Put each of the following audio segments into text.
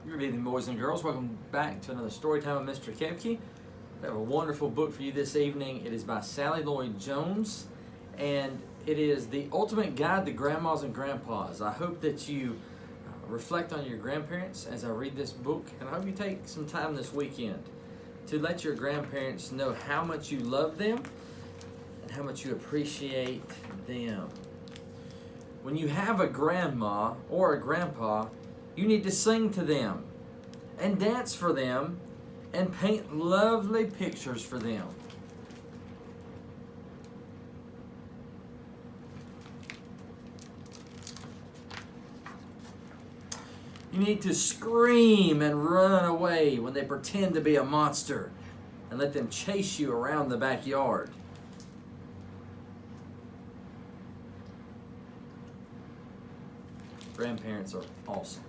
Good evening, boys and girls. Welcome back to another story time with Mr. Kepke. We have a wonderful book for you this evening. It is by Sally Lloyd Jones, and it is The Ultimate Guide to Grandmas and Grandpas. I hope that you reflect on your grandparents as I read this book, and I hope you take some time this weekend to let your grandparents know how much you love them and how much you appreciate them. When you have a grandma or a grandpa, you need to sing to them and dance for them and paint lovely pictures for them. You need to scream and run away when they pretend to be a monster and let them chase you around the backyard. Grandparents are awesome.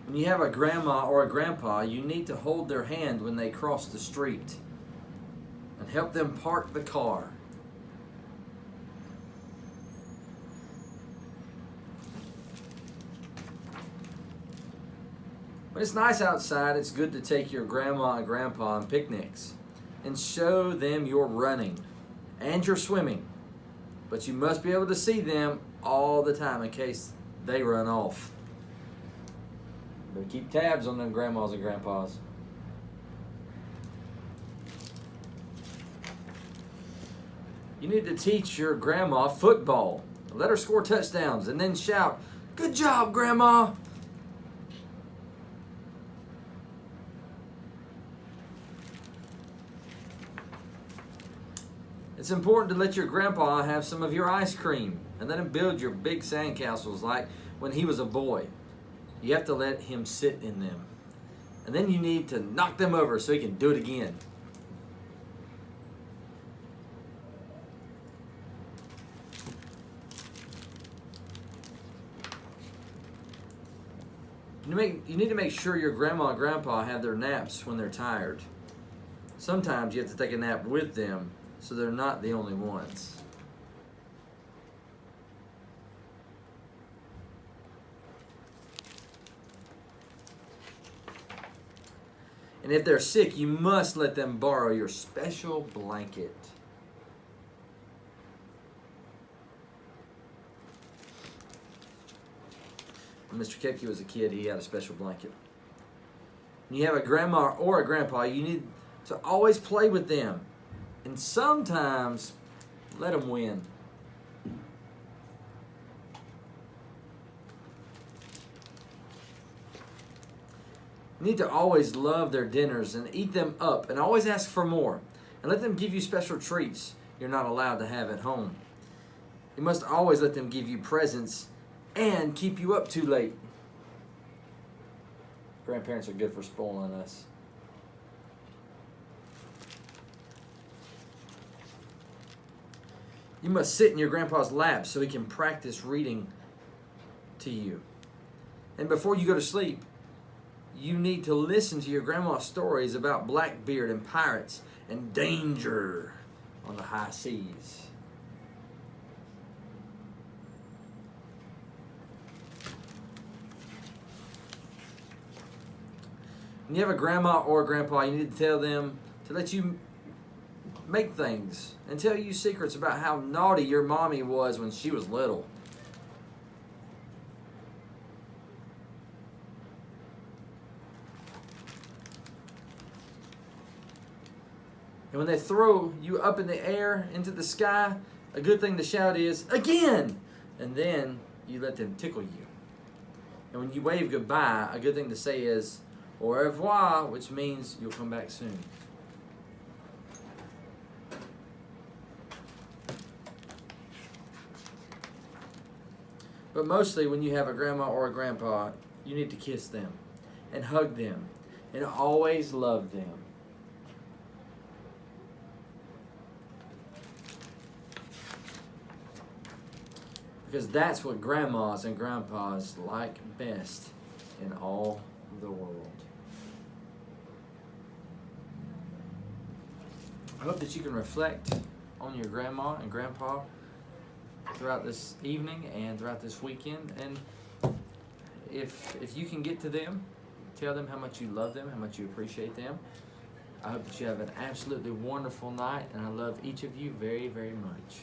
When you have a grandma or a grandpa, you need to hold their hand when they cross the street and help them park the car. When it's nice outside, it's good to take your grandma and grandpa on picnics and show them you're running and you're swimming. But you must be able to see them all the time in case they run off. Better keep tabs on them grandmas and grandpas. You need to teach your grandma football. Let her score touchdowns and then shout, "Good job, Grandma!" It's important to let your grandpa have some of your ice cream and let him build your big sandcastles like when he was a boy. You have to let him sit in them. And then you need to knock them over so he can do it again. You need to make sure your grandma and grandpa have their naps when they're tired. Sometimes you have to take a nap with them so they're not the only ones. And if they're sick, you must let them borrow your special blanket. When Mr. Kepke was a kid, he had a special blanket. When you have a grandma or a grandpa, you need to always play with them. And sometimes let them win. You need to always love their dinners and eat them up and always ask for more. And let them give you special treats you're not allowed to have at home. You must always let them give you presents and keep you up too late. Grandparents are good for spoiling us. You must sit in your grandpa's lap so he can practice reading to you. And before you go to sleep, you need to listen to your grandma's stories about Blackbeard and pirates and danger on the high seas. When you have a grandma or a grandpa, you need to tell them to let you make things and tell you secrets about how naughty your mommy was when she was little. And when they throw you up in the air into the sky, a good thing to shout is, "Again!" And then you let them tickle you. And when you wave goodbye, a good thing to say is, "Au revoir," which means you'll come back soon. But mostly when you have a grandma or a grandpa, you need to kiss them and hug them and always love them. Because that's what grandmas and grandpas like best in all the world. I hope that you can reflect on your grandma and grandpa throughout this evening and throughout this weekend. And if you can get to them, tell them how much you love them, how much you appreciate them. I hope that you have an absolutely wonderful night, and I love each of you very, very much.